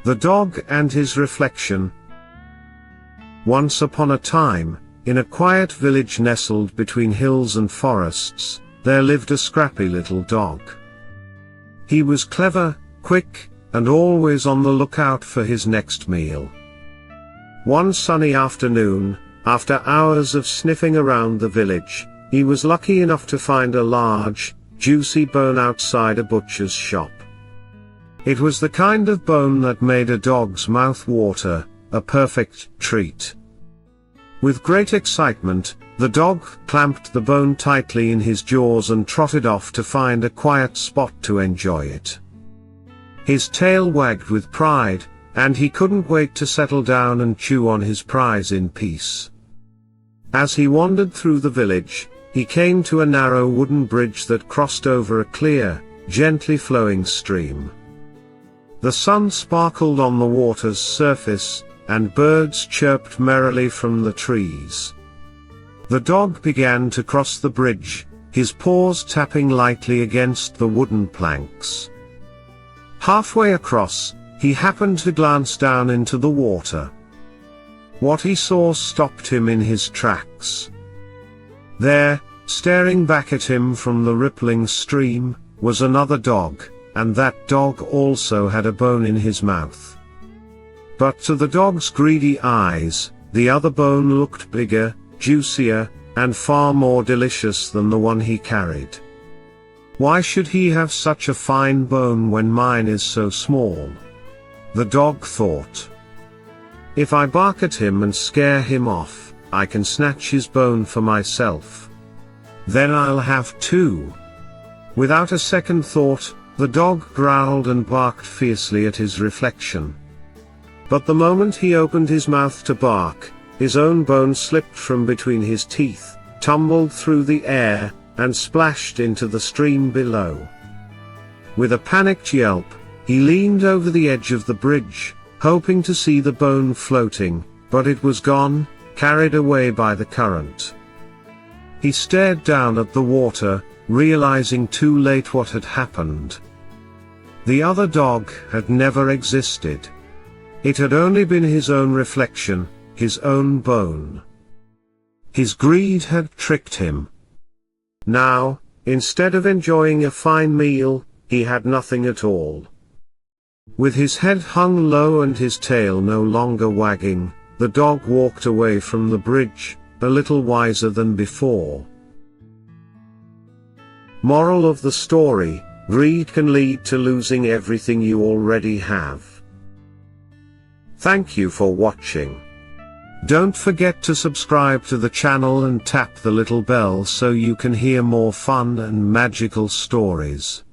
The Dog and His Reflection. Once upon a time, in a quiet village nestled between hills and forests, there lived a scrappy little dog. He was clever, quick, and always on the lookout for his next meal. One sunny afternoon, after hours of sniffing around the village, he was lucky enough to find a large, juicy bone outside a butcher's shop. It was the kind of bone that made a dog's mouth water, a perfect treat. With great excitement, the dog clamped the bone tightly in his jaws and trotted off to find a quiet spot to enjoy it. His tail wagged with pride, and he couldn't wait to settle down and chew on his prize in peace. As he wandered through the village, he came to a narrow wooden bridge that crossed over a clear, gently flowing stream. The sun sparkled on the water's surface, and birds chirped merrily from the trees. The dog began to cross the bridge, his paws tapping lightly against the wooden planks. Halfway across, he happened to glance down into the water. What he saw stopped him in his tracks. There, staring back at him from the rippling stream, was another dog, and that dog also had a bone in his mouth. But to the dog's greedy eyes, the other bone looked bigger, juicier, and far more delicious than the one he carried. Why should he have such a fine bone when mine is so small? The dog thought. If I bark at him and scare him off, I can snatch his bone for myself. Then I'll have two. Without a second thought, the dog growled and barked fiercely at his reflection. But the moment he opened his mouth to bark, his own bone slipped from between his teeth, tumbled through the air, and splashed into the stream below. With a panicked yelp, he leaned over the edge of the bridge, hoping to see the bone floating, but it was gone, carried away by the current. He stared down at the water, realizing too late what had happened. The other dog had never existed. It had only been his own reflection, his own bone. His greed had tricked him. Now, instead of enjoying a fine meal, he had nothing at all. With his head hung low and his tail no longer wagging, the dog walked away from the bridge, a little wiser than before. Moral of the story: greed can lead to losing everything you already have. Thank you for watching. Don't forget to subscribe to the channel and tap the little bell so you can hear more fun and magical stories.